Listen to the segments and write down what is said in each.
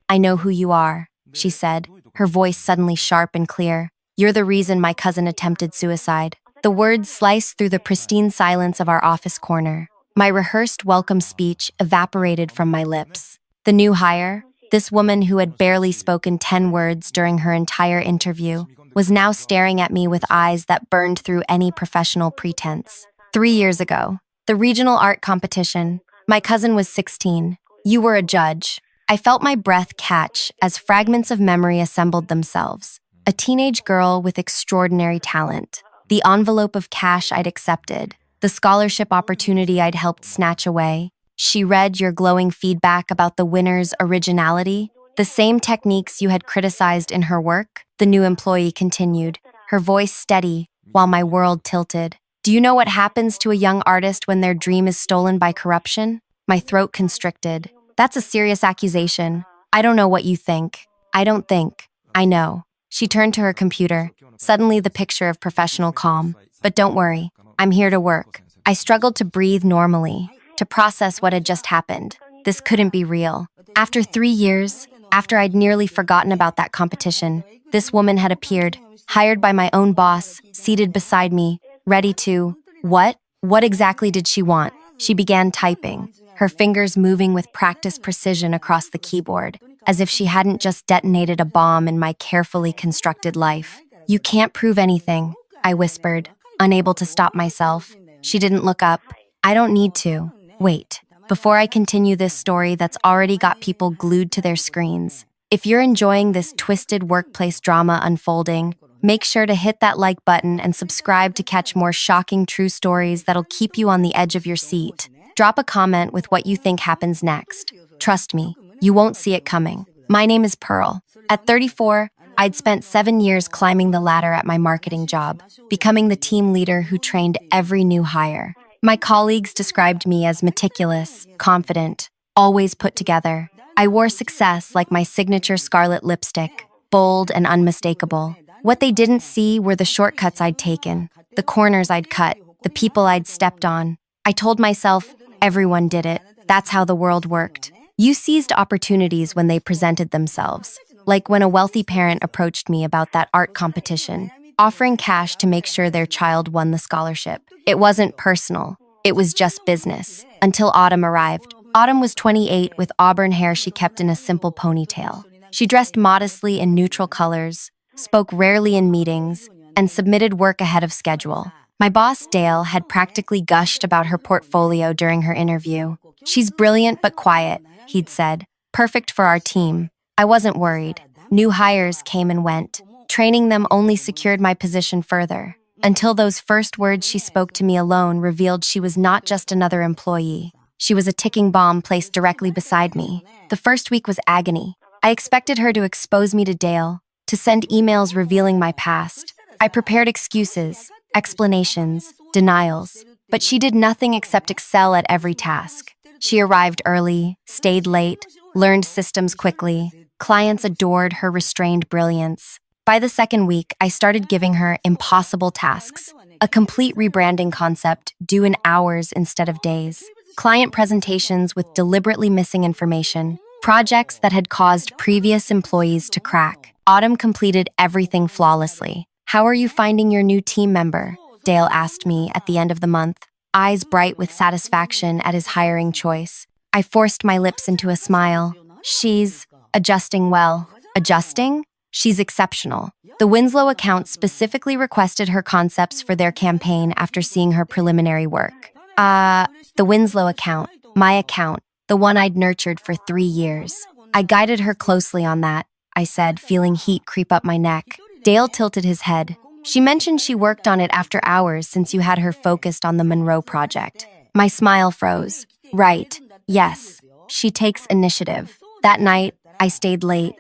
I know who you are, she said, her voice suddenly sharp and clear. You're the reason my cousin attempted suicide. The words sliced through the pristine silence of our office corner. My rehearsed welcome speech evaporated from my lips. The new hire, this woman who had barely spoken 10 words during her entire interview, was now staring at me with eyes that burned through any professional pretense. 3 years ago, the regional art competition, my cousin was 16. You were a judge. I felt my breath catch as fragments of memory assembled themselves. A teenage girl with extraordinary talent, the envelope of cash I'd accepted, the scholarship opportunity I'd helped snatch away. She read your glowing feedback about the winner's originality, the same techniques you had criticized in her work, the new employee continued, her voice steady while my world tilted. Do you know what happens to a young artist when their dream is stolen by corruption? My throat constricted. That's a serious accusation. I don't know what you think. I don't think. I know. She turned to her computer, suddenly the picture of professional calm. But don't worry, I'm here to work. I struggled to breathe normally, to process what had just happened. This couldn't be real. After 3 years, after I'd nearly forgotten about that competition, this woman had appeared, hired by my own boss, seated beside me, ready to… What? What exactly did she want? She began typing, her fingers moving with practiced precision across the keyboard, as if she hadn't just detonated a bomb in my carefully constructed life. You can't prove anything, I whispered, unable to stop myself. She didn't look up. I don't need to. Wait, before I continue this story that's already got people glued to their screens. If you're enjoying this twisted workplace drama unfolding, make sure to hit that like button and subscribe to catch more shocking true stories that'll keep you on the edge of your seat. Drop a comment with what you think happens next. Trust me, you won't see it coming. My name is Pearl. At 34, I'd spent 7 years climbing the ladder at my marketing job, becoming the team leader who trained every new hire. My colleagues described me as meticulous, confident, always put together. I wore success like my signature scarlet lipstick, bold and unmistakable. What they didn't see were the shortcuts I'd taken, the corners I'd cut, the people I'd stepped on. I told myself, everyone did it. That's how the world worked. You seized opportunities when they presented themselves, like when a wealthy parent approached me about that art competition, offering cash to make sure their child won the scholarship. It wasn't personal. It was just business, until Autumn arrived. Autumn was 28 with auburn hair she kept in a simple ponytail. She dressed modestly in neutral colors, spoke rarely in meetings, and submitted work ahead of schedule. My boss, Dale, had practically gushed about her portfolio during her interview. She's brilliant but quiet, he'd said. Perfect for our team. I wasn't worried. New hires came and went. Training them only secured my position further, until those first words she spoke to me alone revealed she was not just another employee. She was a ticking bomb placed directly beside me. The first week was agony. I expected her to expose me to Dale, to send emails revealing my past. I prepared excuses, explanations, denials, but she did nothing except excel at every task. She arrived early, stayed late, learned systems quickly. Clients adored her restrained brilliance. By the second week, I started giving her impossible tasks, a complete rebranding concept due in hours instead of days, client presentations with deliberately missing information, projects that had caused previous employees to crack. Autumn completed everything flawlessly. How are you finding your new team member? Dale asked me at the end of the month, eyes bright with satisfaction at his hiring choice. I forced my lips into a smile. She's adjusting well. Adjusting? She's exceptional. The Winslow account specifically requested her concepts for their campaign after seeing her preliminary work. The Winslow account, my account, the one I'd nurtured for 3 years. I guided her closely on that, I said, feeling heat creep up my neck. Dale tilted his head. She mentioned she worked on it after hours since you had her focused on the Monroe project. My smile froze. Right, yes, she takes initiative. That night, I stayed late,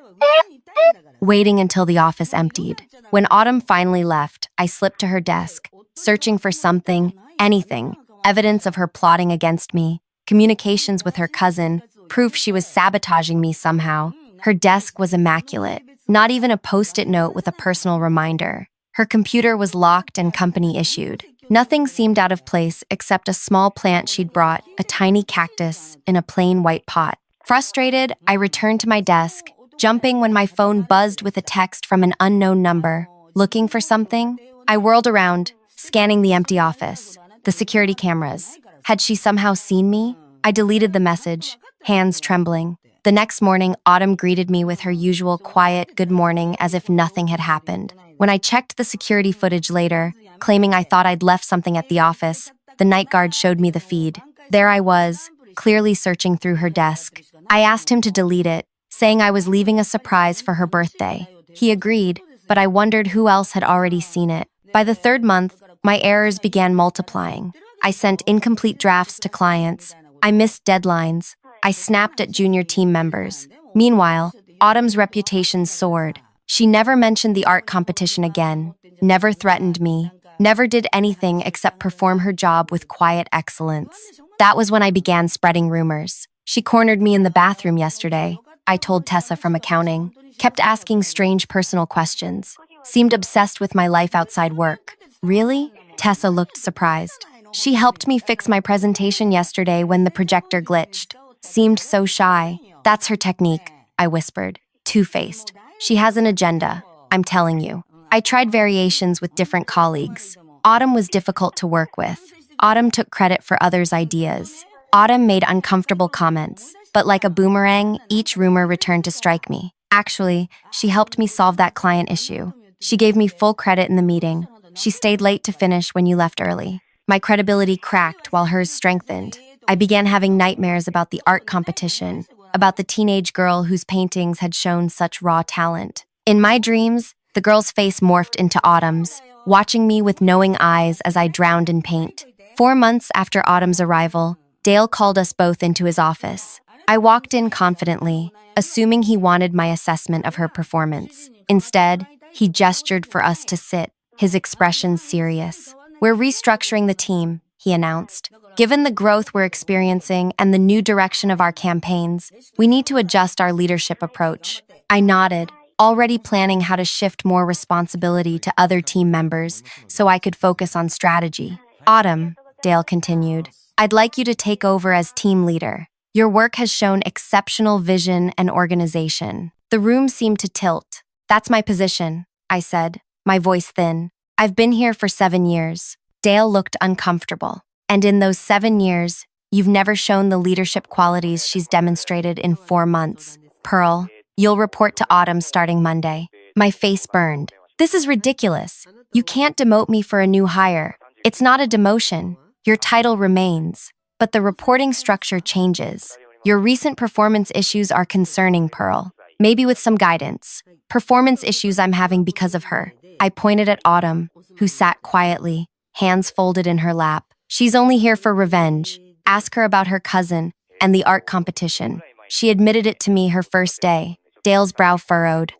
waiting until the office emptied. When Autumn finally left, I slipped to her desk, searching for something, anything, evidence of her plotting against me, communications with her cousin, proof she was sabotaging me somehow. Her desk was immaculate, not even a post-it note with a personal reminder. Her computer was locked and company issued. Nothing seemed out of place except a small plant she'd brought, a tiny cactus, in a plain white pot. Frustrated, I returned to my desk, jumping when my phone buzzed with a text from an unknown number. Looking for something? I whirled around, scanning the empty office, the security cameras. Had she somehow seen me? I deleted the message, hands trembling. The next morning, Autumn greeted me with her usual quiet good morning as if nothing had happened. When I checked the security footage later, claiming I thought I'd left something at the office, the night guard showed me the feed. There I was, clearly searching through her desk. I asked him to delete it, saying I was leaving a surprise for her birthday. He agreed, but I wondered who else had already seen it. By the third month, my errors began multiplying. I sent incomplete drafts to clients. I missed deadlines. I snapped at junior team members. Meanwhile, Autumn's reputation soared. She never mentioned the art competition again, never threatened me, never did anything except perform her job with quiet excellence. That was when I began spreading rumors. She cornered me in the bathroom yesterday, I told Tessa from accounting, kept asking strange personal questions, seemed obsessed with my life outside work. Really? Tessa looked surprised. She helped me fix my presentation yesterday when the projector glitched. Seemed so shy. That's her technique, I whispered, two-faced. She has an agenda, I'm telling you. I tried variations with different colleagues. Autumn was difficult to work with. Autumn took credit for others' ideas. Autumn made uncomfortable comments, but like a boomerang, each rumor returned to strike me. Actually, she helped me solve that client issue. She gave me full credit in the meeting. She stayed late to finish when you left early. My credibility cracked while hers strengthened. I began having nightmares about the art competition, about the teenage girl whose paintings had shown such raw talent. In my dreams, the girl's face morphed into Autumn's, watching me with knowing eyes as I drowned in paint. 4 months after Autumn's arrival, Dale called us both into his office. I walked in confidently, assuming he wanted my assessment of her performance. Instead, he gestured for us to sit, his expression serious. "We're restructuring the team," he announced. "Given the growth we're experiencing and the new direction of our campaigns, we need to adjust our leadership approach." I nodded, already planning how to shift more responsibility to other team members so I could focus on strategy. "Autumn," Dale continued, "I'd like you to take over as team leader. Your work has shown exceptional vision and organization." The room seemed to tilt. "That's my position," I said, my voice thin. "I've been here for 7 years." Dale looked uncomfortable. "And in those 7 years, you've never shown the leadership qualities she's demonstrated in 4 months. Pearl, you'll report to Autumn starting Monday." My face burned. "This is ridiculous. You can't demote me for a new hire. It's not a demotion. Your title remains. But the reporting structure changes. Your recent performance issues are concerning, Pearl. Maybe with some guidance. Performance issues I'm having because of her." I pointed at Autumn, who sat quietly, hands folded in her lap. "She's only here for revenge. Ask her about her cousin and the art competition. She admitted it to me her first day." Dale's brow furrowed.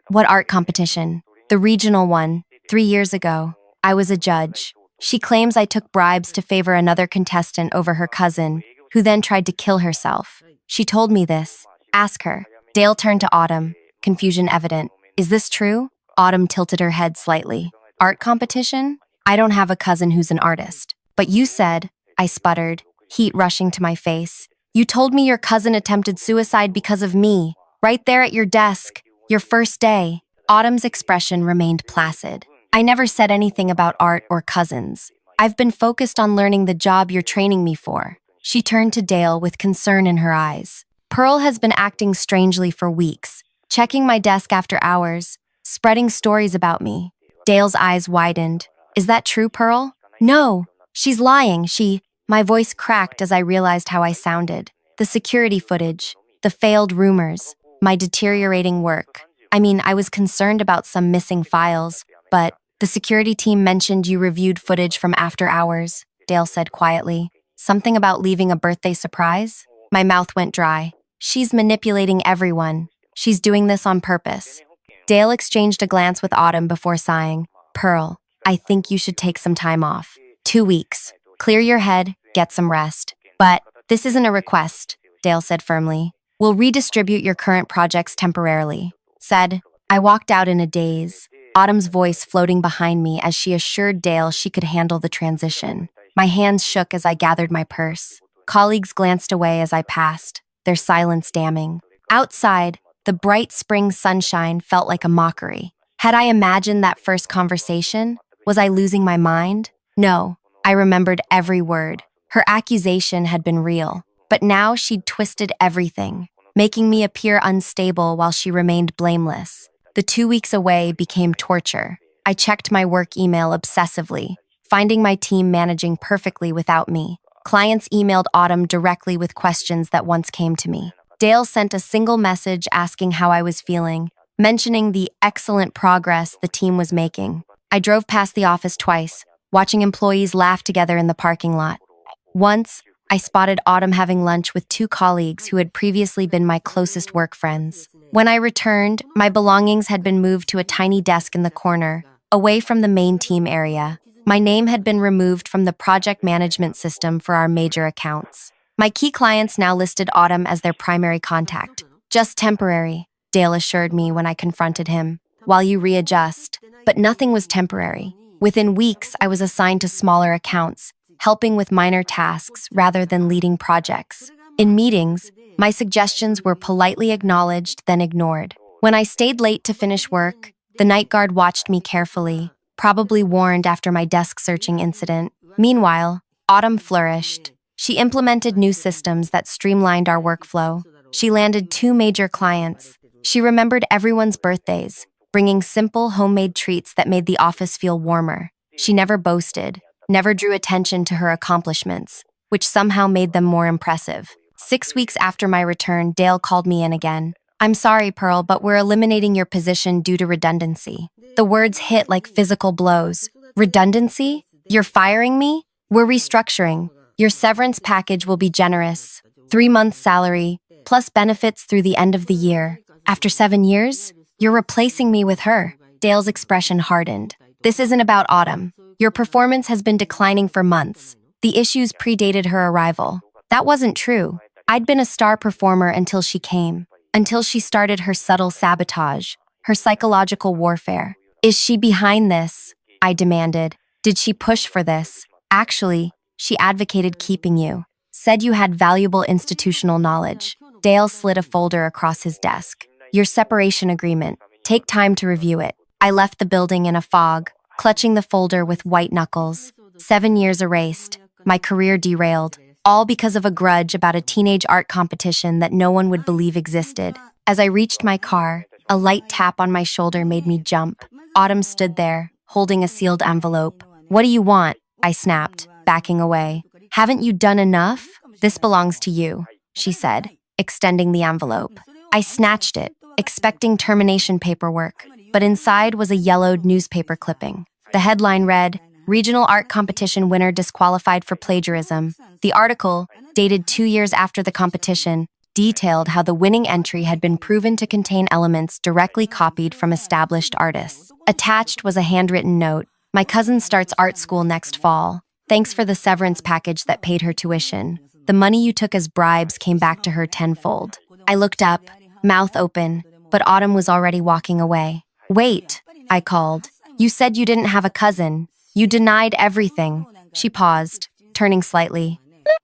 "What art competition?" "The regional one, 3 years ago. I was a judge. She claims I took bribes to favor another contestant over her cousin, who then tried to kill herself. She told me this. Ask her." Dale turned to Autumn, confusion evident. "Is this true?" Autumn tilted her head slightly. "Art competition? I don't have a cousin who's an artist." "But you said," I sputtered, heat rushing to my face. "You told me your cousin attempted suicide because of me, right there at your desk, your first day." Autumn's expression remained placid. "I never said anything about art or cousins. I've been focused on learning the job you're training me for." She turned to Dale with concern in her eyes. "Pearl has been acting strangely for weeks, checking my desk after hours, spreading stories about me." Dale's eyes widened. "Is that true, Pearl?" "No, she's lying. My voice cracked as I realized how I sounded. The security footage, the failed rumors, my deteriorating work. I was concerned about some missing files, but the security team mentioned you reviewed footage from after hours," Dale said quietly. "Something about leaving a birthday surprise?" My mouth went dry. "She's manipulating everyone. She's doing this on purpose." Dale exchanged a glance with Autumn before sighing. "Pearl, I think you should take some time off. 2 weeks. Clear your head, get some rest." "But this isn't a request," Dale said firmly. "We'll redistribute your current projects temporarily." Said, I walked out in a daze, Autumn's voice floating behind me as she assured Dale she could handle the transition. My hands shook as I gathered my purse. Colleagues glanced away as I passed, their silence damning. Outside, The bright spring sunshine felt like a mockery. Had I imagined that first conversation? Was I losing my mind? No, I remembered every word. Her accusation had been real, but now she'd twisted everything, making me appear unstable while she remained blameless. The 2 weeks away became torture. I checked my work email obsessively, finding my team managing perfectly without me. Clients emailed Autumn directly with questions that once came to me. Dale sent a single message asking how I was feeling, mentioning the excellent progress the team was making. I drove past the office twice, watching employees laugh together in the parking lot. Once, I spotted Autumn having lunch with 2 colleagues who had previously been my closest work friends. When I returned, my belongings had been moved to a tiny desk in the corner, away from the main team area. My name had been removed from the project management system for our major accounts. My key clients now listed Autumn as their primary contact. Just temporary, Dale assured me when I confronted him, while you readjust. But nothing was temporary. Within weeks, I was assigned to smaller accounts, helping with minor tasks rather than leading projects. In meetings, my suggestions were politely acknowledged, then ignored. When I stayed late to finish work, the night guard watched me carefully, probably warned after my desk searching incident. Meanwhile, Autumn flourished. She implemented new systems that streamlined our workflow. She landed 2 major clients. She remembered everyone's birthdays, bringing simple homemade treats that made the office feel warmer. She never boasted, never drew attention to her accomplishments, which somehow made them more impressive. 6 weeks after my return, Dale called me in again. "I'm sorry, Pearl, but we're eliminating your position due to redundancy." The words hit like physical blows. Redundancy? You're firing me? We're restructuring. Your severance package will be generous. 3 months' salary, plus benefits through the end of the year. After 7 years, you're replacing me with her. Dale's expression hardened. This isn't about Autumn. Your performance has been declining for months. The issues predated her arrival. That wasn't true. I'd been a star performer until she came, until she started her subtle sabotage, her psychological warfare. Is she behind this? I demanded. Did she push for this? Actually, she advocated keeping you, said you had valuable institutional knowledge. Dale slid a folder across his desk. Your separation agreement. Take time to review it. I left the building in a fog, clutching the folder with white knuckles. 7 years erased, my career derailed, all because of a grudge about a teenage art competition that no one would believe existed. As I reached my car, a light tap on my shoulder made me jump. Autumn stood there, holding a sealed envelope. "What do you want?" I snapped, backing away. "Haven't you done enough? This belongs to you," she said, extending the envelope. I snatched it, expecting termination paperwork, but inside was a yellowed newspaper clipping. The headline read, "Regional Art Competition Winner Disqualified for Plagiarism." The article, dated 2 years after the competition, detailed how the winning entry had been proven to contain elements directly copied from established artists. Attached was a handwritten note. "My cousin starts art school next fall. Thanks for the severance package that paid her tuition. The money you took as bribes came back to her tenfold." I looked up, mouth open, but Autumn was already walking away. "Wait," I called. "You said you didn't have a cousin. You denied everything." She paused, turning slightly.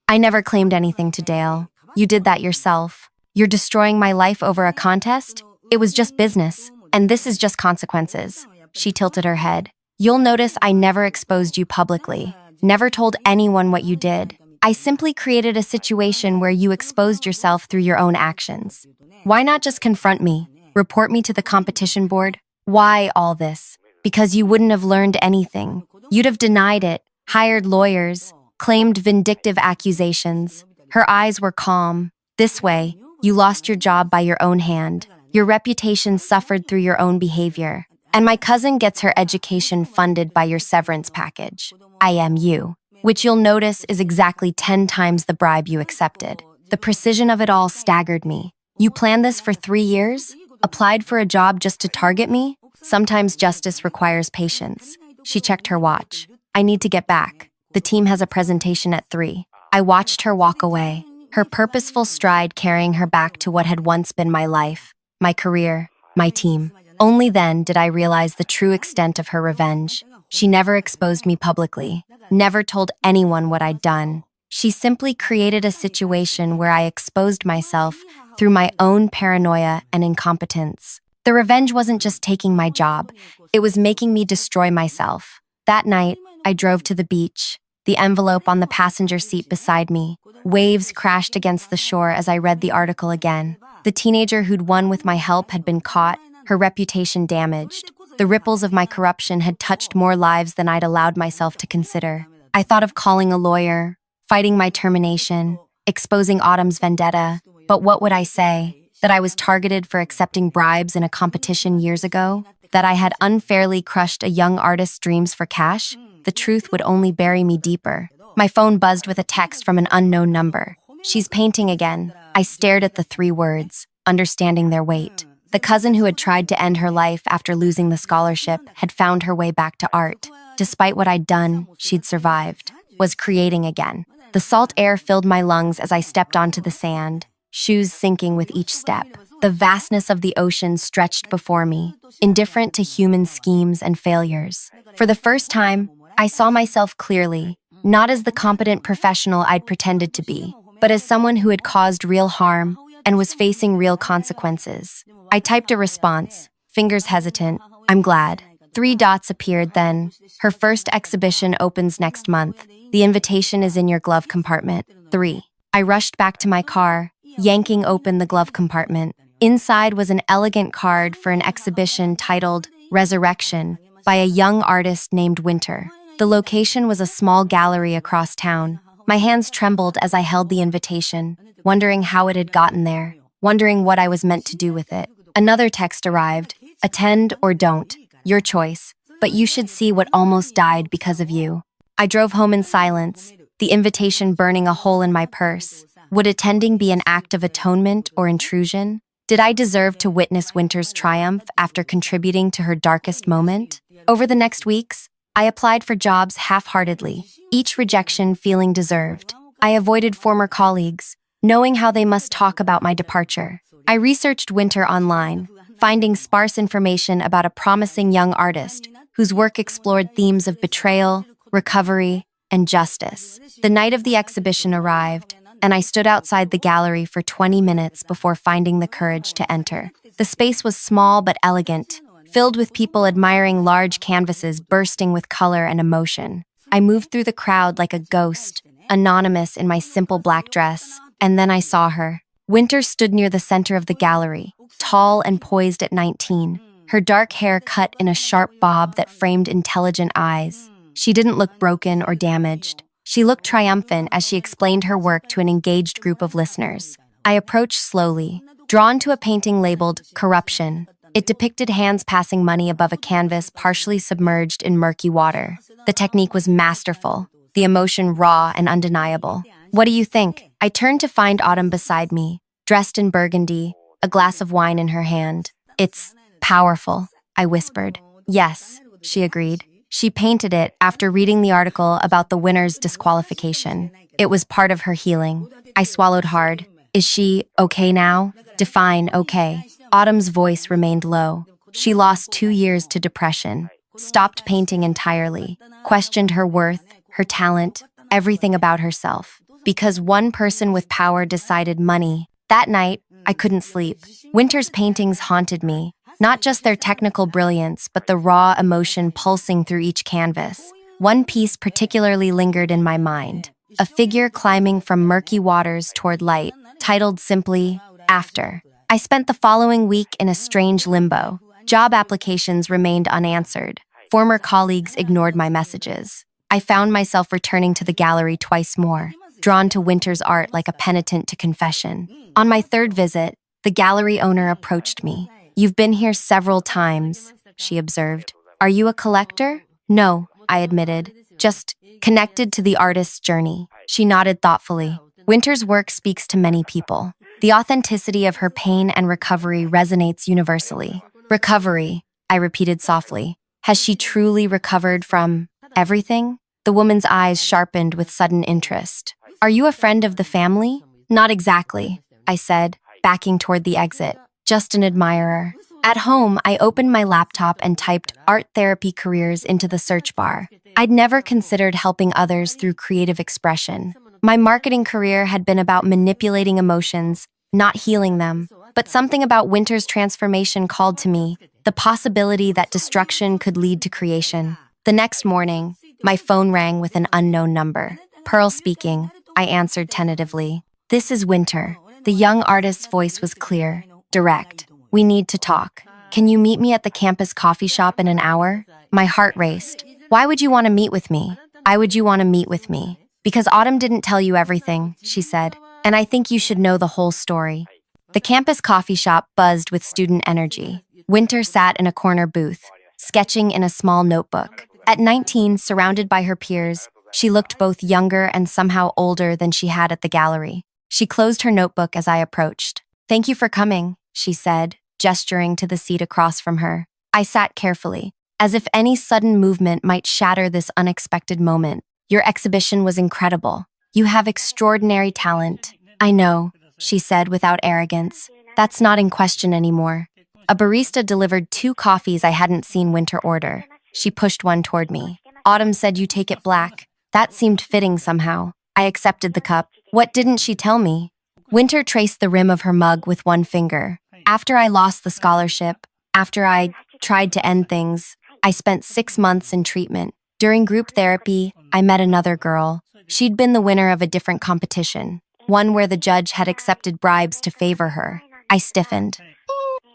"I never claimed anything to Dale. You did that yourself. You're destroying my life over a contest? It was just business, and this is just consequences." She tilted her head. "You'll notice I never exposed you publicly, never told anyone what you did. I simply created a situation where you exposed yourself through your own actions. Why not just confront me? Report me to the competition board? Why all this? Because you wouldn't have learned anything. You'd have denied it, hired lawyers, claimed vindictive accusations." Her eyes were calm. "This way, you lost your job by your own hand. Your reputation suffered through your own behavior. And my cousin gets her education funded by your severance package. IMU, which you'll notice is exactly 10 times the bribe you accepted." The precision of it all staggered me. "You planned this for 3 years? Applied for a job just to target me? Sometimes justice requires patience." She checked her watch. "I need to get back. The team has a presentation at 3. I watched her walk away, her purposeful stride carrying her back to what had once been my life, my career, my team. Only then did I realize the true extent of her revenge. She never exposed me publicly, never told anyone what I'd done. She simply created a situation where I exposed myself through my own paranoia and incompetence. The revenge wasn't just taking my job, it was making me destroy myself. That night, I drove to the beach, the envelope on the passenger seat beside me. Waves crashed against the shore as I read the article again. The teenager who'd won with my help had been caught, her reputation damaged. The ripples of my corruption had touched more lives than I'd allowed myself to consider. I thought of calling a lawyer, fighting my termination, exposing Autumn's vendetta. But what would I say? That I was targeted for accepting bribes in a competition years ago? That I had unfairly crushed a young artist's dreams for cash? The truth would only bury me deeper. My phone buzzed with a text from an unknown number. "She's painting again." I stared at the 3 words, understanding their weight. The cousin who had tried to end her life after losing the scholarship had found her way back to art. Despite what I'd done, she'd survived, was creating again. The salt air filled my lungs as I stepped onto the sand, shoes sinking with each step. The vastness of the ocean stretched before me, indifferent to human schemes and failures. For the first time, I saw myself clearly, not as the competent professional I'd pretended to be, but as someone who had caused real harm and was facing real consequences. I typed a response, fingers hesitant. "I'm glad." 3 dots appeared then. "Her first exhibition opens next month. The invitation is in your glove compartment." 3. I rushed back to my car, yanking open the glove compartment. Inside was an elegant card for an exhibition titled Resurrection by a young artist named Winter. The location was a small gallery across town. My hands trembled as I held the invitation, wondering how it had gotten there, wondering what I was meant to do with it. Another text arrived, "Attend or don't, your choice, but you should see what almost died because of you." I drove home in silence, the invitation burning a hole in my purse. Would attending be an act of atonement or intrusion? Did I deserve to witness Winter's triumph after contributing to her darkest moment? Over the next weeks, I applied for jobs half-heartedly, each rejection feeling deserved. I avoided former colleagues, knowing how they must talk about my departure. I researched Winter online, finding sparse information about a promising young artist whose work explored themes of betrayal, recovery, and justice. The night of the exhibition arrived, and I stood outside the gallery for 20 minutes before finding the courage to enter. The space was small but elegant, filled with people admiring large canvases bursting with color and emotion. I moved through the crowd like a ghost, anonymous in my simple black dress, and then I saw her. Winter stood near the center of the gallery, tall and poised at 19, her dark hair cut in a sharp bob that framed intelligent eyes. She didn't look broken or damaged. She looked triumphant as she explained her work to an engaged group of listeners. I approached slowly, drawn to a painting labeled Corruption. It depicted hands passing money above a canvas partially submerged in murky water. The technique was masterful, the emotion raw and undeniable. "What do you think?" I turned to find Autumn beside me, dressed in burgundy, a glass of wine in her hand. "It's powerful," I whispered. "Yes," she agreed. She painted it after reading the article about the winner's disqualification. It was part of her healing. I swallowed hard. "Is she okay now?" "Define okay." Autumn's voice remained low. She lost 2 years to depression, stopped painting entirely, questioned her worth, her talent, everything about herself. Because one person with power decided money. That night, I couldn't sleep. Winter's paintings haunted me. Not just their technical brilliance, but the raw emotion pulsing through each canvas. One piece particularly lingered in my mind. A figure climbing from murky waters toward light, titled simply, After. I spent the following week in a strange limbo. Job applications remained unanswered. Former colleagues ignored my messages. I found myself returning to the gallery twice more, drawn to Winter's art like a penitent to confession. On my 3rd visit, the gallery owner approached me. "You've been here several times," she observed. "Are you a collector?" "No," I admitted, "just connected to the artist's journey." She nodded thoughtfully. Winter's work speaks to many people. The authenticity of her pain and recovery resonates universally. "Recovery," I repeated softly. "Has she truly recovered from everything?" The woman's eyes sharpened with sudden interest. "Are you a friend of the family?" "Not exactly," I said, backing toward the exit. "Just an admirer." At home, I opened my laptop and typed art therapy careers into the search bar. I'd never considered helping others through creative expression. My marketing career had been about manipulating emotions, not healing them. But something about winter's transformation called to me, the possibility that destruction could lead to creation. The next morning, my phone rang with an unknown number. Pearl speaking. I answered tentatively. This is Winter. The young artist's voice was clear, direct. We need to talk. Can you meet me at the campus coffee shop in an hour? My heart raced. Why would you want to meet with me? Why would you want to meet with me? Because Autumn didn't tell you everything, she said, and I think you should know the whole story. The campus coffee shop buzzed with student energy. Winter sat in a corner booth, sketching in a small notebook. At 19, surrounded by her peers, she looked both younger and somehow older than she had at the gallery. She closed her notebook as I approached. Thank you for coming, she said, gesturing to the seat across from her. I sat carefully, as if any sudden movement might shatter this unexpected moment. Your exhibition was incredible. You have extraordinary talent. I know, she said without arrogance. That's not in question anymore. A barista delivered 2 coffees I hadn't seen Winter order. She pushed one toward me. Autumn said you take it black. That seemed fitting somehow. I accepted the cup. What didn't she tell me? Winter traced the rim of her mug with one finger. After I lost the scholarship, after I tried to end things, I spent 6 months in treatment. During group therapy, I met another girl. She'd been the winner of a different competition, one where the judge had accepted bribes to favor her. I stiffened.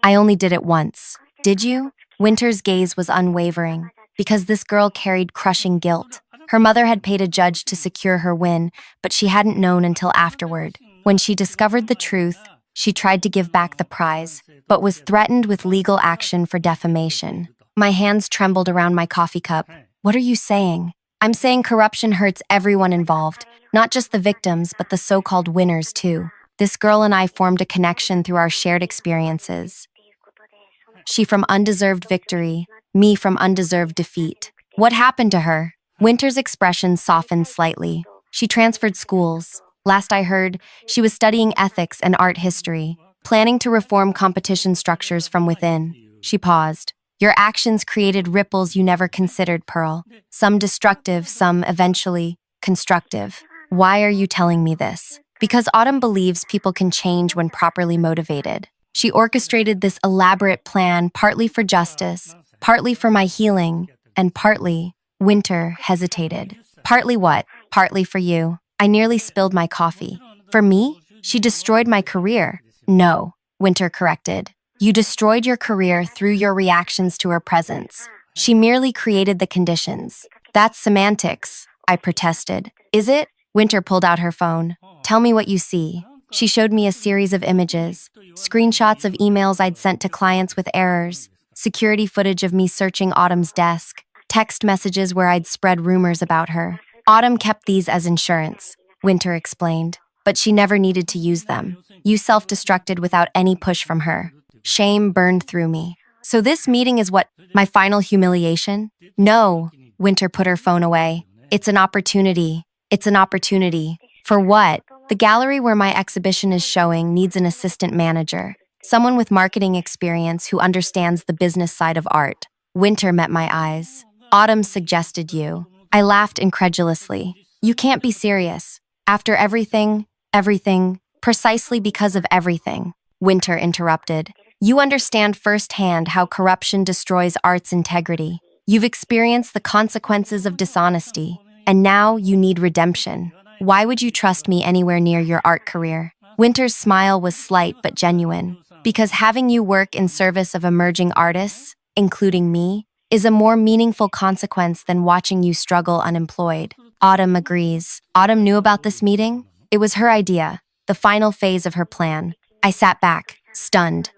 I only did it once. Did you? Winter's gaze was unwavering, because this girl carried crushing guilt. Her mother had paid a judge to secure her win, but she hadn't known until afterward. When she discovered the truth, she tried to give back the prize, but was threatened with legal action for defamation. My hands trembled around my coffee cup. What are you saying? I'm saying corruption hurts everyone involved, not just the victims, but the so-called winners too. This girl and I formed a connection through our shared experiences. She from undeserved victory, me from undeserved defeat. What happened to her? Winter's expression softened slightly. She transferred schools. Last I heard, she was studying ethics and art history, planning to reform competition structures from within. She paused. Your actions created ripples you never considered, Pearl. Some destructive, some eventually constructive. Why are you telling me this? Because Autumn believes people can change when properly motivated. She orchestrated this elaborate plan partly for justice, partly for my healing, and partly, Winter hesitated. Partly what? Partly for you. I nearly spilled my coffee. For me? She destroyed my career. No, Winter corrected. You destroyed your career through your reactions to her presence. She merely created the conditions. That's semantics, I protested. Is it? Winter pulled out her phone. Tell me what you see. She showed me a series of images, screenshots of emails I'd sent to clients with errors, security footage of me searching Autumn's desk, text messages where I'd spread rumors about her. Autumn kept these as insurance, Winter explained, but she never needed to use them. You self-destructed without any push from her. Shame burned through me. So this meeting is what, my final humiliation? No, Winter put her phone away. It's an opportunity. It's an opportunity. For what? The gallery where my exhibition is showing needs an assistant manager, someone with marketing experience who understands the business side of art. Winter met my eyes. Autumn suggested you. I laughed incredulously. You can't be serious. After everything, precisely because of everything, Winter interrupted. You understand firsthand how corruption destroys art's integrity. You've experienced the consequences of dishonesty, and now you need redemption. Why would you trust me anywhere near your art career? Winter's smile was slight but genuine, because having you work in service of emerging artists, including me, is a more meaningful consequence than watching you struggle unemployed. Autumn agrees. Autumn knew about this meeting? It was her idea, the final phase of her plan. I sat back, stunned.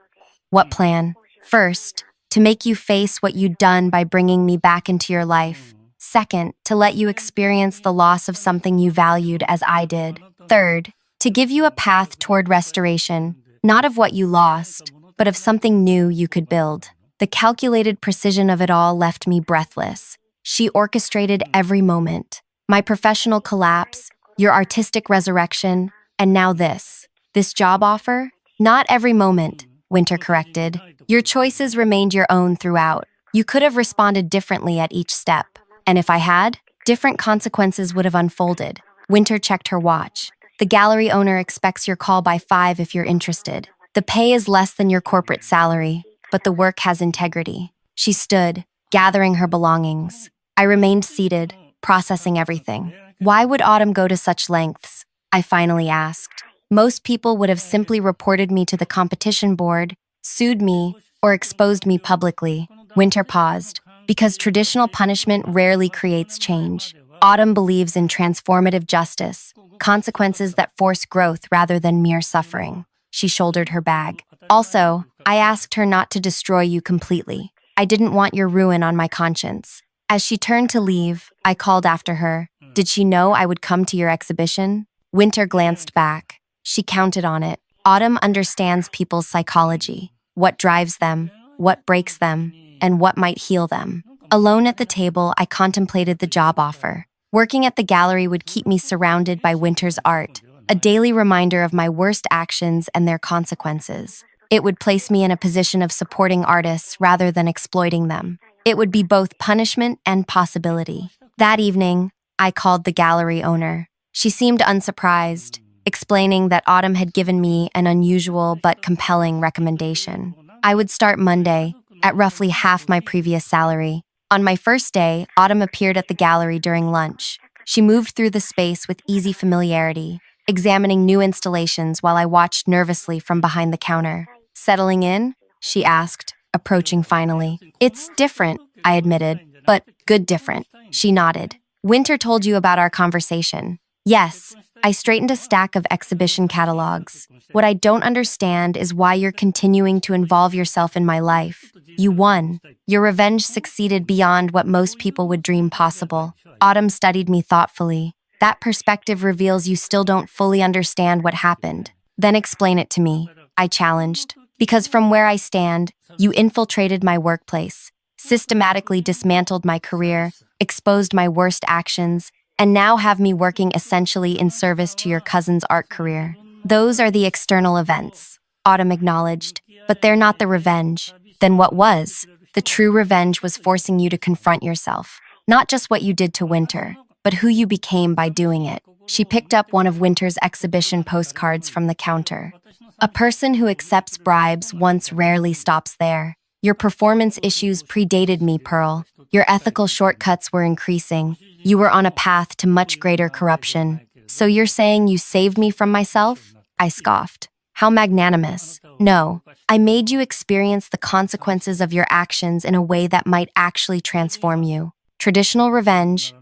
What plan? First, to make you face what you'd done by bringing me back into your life. Second, to let you experience the loss of something you valued as I did. Third, to give you a path toward restoration, not of what you lost, but of something new you could build. The calculated precision of it all left me breathless. She orchestrated every moment. My professional collapse, your artistic resurrection, and now this. This job offer? Not every moment, Winter corrected. Your choices remained your own throughout. You could have responded differently at each step. And if I had, different consequences would have unfolded. Winter checked her watch. The gallery owner expects your call by 5 if you're interested. The pay is less than your corporate salary, but the work has integrity. She stood, gathering her belongings. I remained seated, processing everything. Why would Autumn go to such lengths? I finally asked. Most people would have simply reported me to the competition board, sued me, or exposed me publicly. Winter paused. Because traditional punishment rarely creates change. Autumn believes in transformative justice, consequences that force growth rather than mere suffering. She shouldered her bag. Also, I asked her not to destroy you completely. I didn't want your ruin on my conscience. As she turned to leave, I called after her. Did she know I would come to your exhibition? Winter glanced back. She counted on it. Autumn understands people's psychology, what drives them, what breaks them, and what might heal them. Alone at the table, I contemplated the job offer. Working at the gallery would keep me surrounded by Winter's art, a daily reminder of my worst actions and their consequences. It would place me in a position of supporting artists rather than exploiting them. It would be both punishment and possibility. That evening, I called the gallery owner. She seemed unsurprised, explaining that Autumn had given me an unusual but compelling recommendation. I would start Monday, at roughly half my previous salary. On my first day, Autumn appeared at the gallery during lunch. She moved through the space with easy familiarity, examining new installations while I watched nervously from behind the counter. Settling in? She asked, approaching finally. It's different, I admitted, but good different. She nodded. Winter told you about our conversation. Yes, I straightened a stack of exhibition catalogs. What I don't understand is why you're continuing to involve yourself in my life. You won. Your revenge succeeded beyond what most people would dream possible. Autumn studied me thoughtfully. That perspective reveals you still don't fully understand what happened. Then explain it to me, I challenged. Because from where I stand, you infiltrated my workplace, systematically dismantled my career, exposed my worst actions, and now have me working essentially in service to your cousin's art career. Those are the external events, Autumn acknowledged, but they're not the revenge. Then what was? The true revenge was forcing you to confront yourself. Not just what you did to Winter, but who you became by doing it. She picked up one of Winter's exhibition postcards from the counter. A person who accepts bribes once rarely stops there. Your performance issues predated me, Pearl. Your ethical shortcuts were increasing. You were on a path to much greater corruption. So you're saying you saved me from myself? I scoffed. How magnanimous. No, I made you experience the consequences of your actions in a way that might actually transform you. Traditional revenge,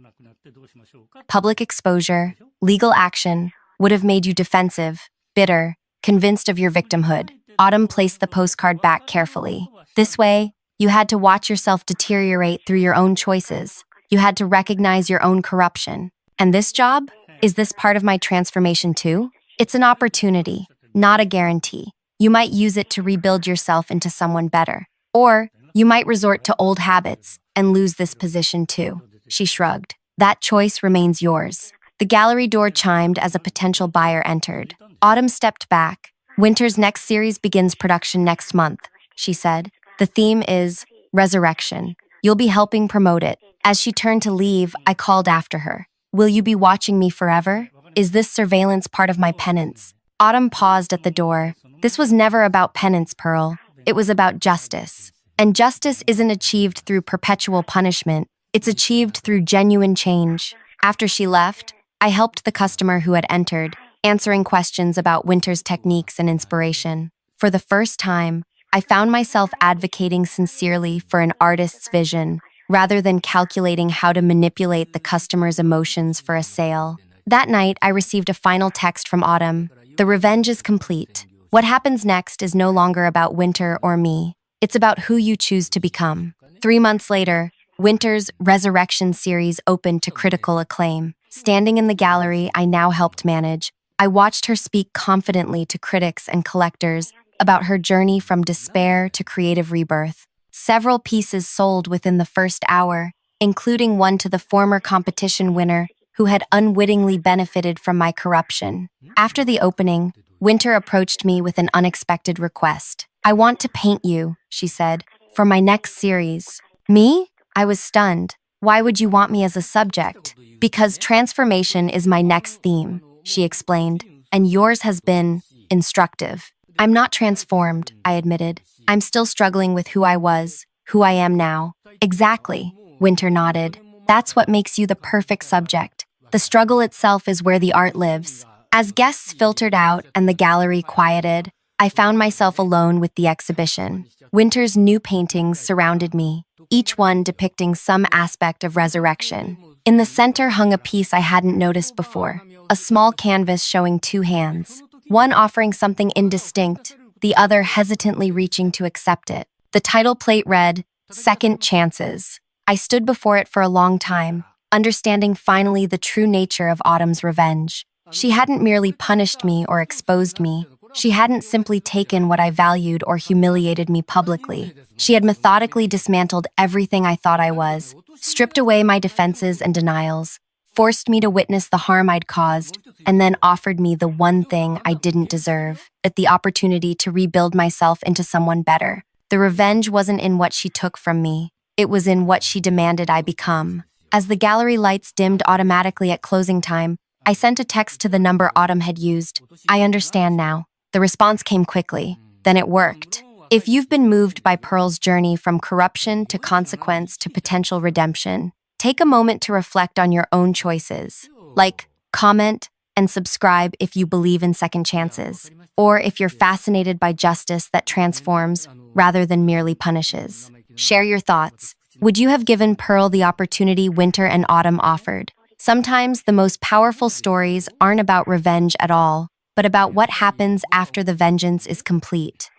public exposure, legal action would have made you defensive, bitter, convinced of your victimhood. Autumn placed the postcard back carefully. This way, you had to watch yourself deteriorate through your own choices. You had to recognize your own corruption. And this job? Is this part of my transformation too? It's an opportunity, not a guarantee. You might use it to rebuild yourself into someone better. Or you might resort to old habits and lose this position too. She shrugged. That choice remains yours. The gallery door chimed as a potential buyer entered. Autumn stepped back. Winter's next series begins production next month, she said. The theme is resurrection. You'll be helping promote it. As she turned to leave, I called after her. Will you be watching me forever? Is this surveillance part of my penance? Autumn paused at the door. This was never about penance, Pearl. It was about justice. And justice isn't achieved through perpetual punishment. It's achieved through genuine change. After she left, I helped the customer who had entered, answering questions about Winter's techniques and inspiration. For the first time, I found myself advocating sincerely for an artist's vision, rather than calculating how to manipulate the customer's emotions for a sale. That night, I received a final text from Autumn. The revenge is complete. What happens next is no longer about Winter or me. It's about who you choose to become. 3 months later, Winter's Resurrection series opened to critical acclaim. Standing in the gallery I now helped manage, I watched her speak confidently to critics and collectors about her journey from despair to creative rebirth. Several pieces sold within the first hour, including one to the former competition winner who had unwittingly benefited from my corruption. After the opening, Winter approached me with an unexpected request. I want to paint you, she said, for my next series. Me? I was stunned. Why would you want me as a subject? Because transformation is my next theme, she explained, and yours has been instructive. I'm not transformed, I admitted. I'm still struggling with who I was, who I am now. Exactly, Winter nodded. That's what makes you the perfect subject. The struggle itself is where the art lives. As guests filtered out and the gallery quieted, I found myself alone with the exhibition. Winter's new paintings surrounded me, each one depicting some aspect of resurrection. In the center hung a piece I hadn't noticed before, a small canvas showing two hands, one offering something indistinct, the other hesitantly reaching to accept it. The title plate read, Second Chances. I stood before it for a long time, understanding finally the true nature of Autumn's revenge. She hadn't merely punished me or exposed me. She hadn't simply taken what I valued or humiliated me publicly. She had methodically dismantled everything I thought I was, stripped away my defenses and denials, forced me to witness the harm I'd caused, and then offered me the one thing I didn't deserve, the opportunity to rebuild myself into someone better. The revenge wasn't in what she took from me. It was in what she demanded I become. As the gallery lights dimmed automatically at closing time, I sent a text to the number Autumn had used. I understand now. The response came quickly. Then it worked. If you've been moved by Pearl's journey from corruption to consequence to potential redemption, take a moment to reflect on your own choices. Like, comment, and subscribe if you believe in second chances, or if you're fascinated by justice that transforms rather than merely punishes. Share your thoughts. Would you have given Pearl the opportunity Winter and Autumn offered? Sometimes the most powerful stories aren't about revenge at all, but about what happens after the vengeance is complete.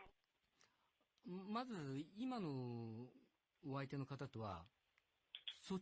まず今のお相手の方とは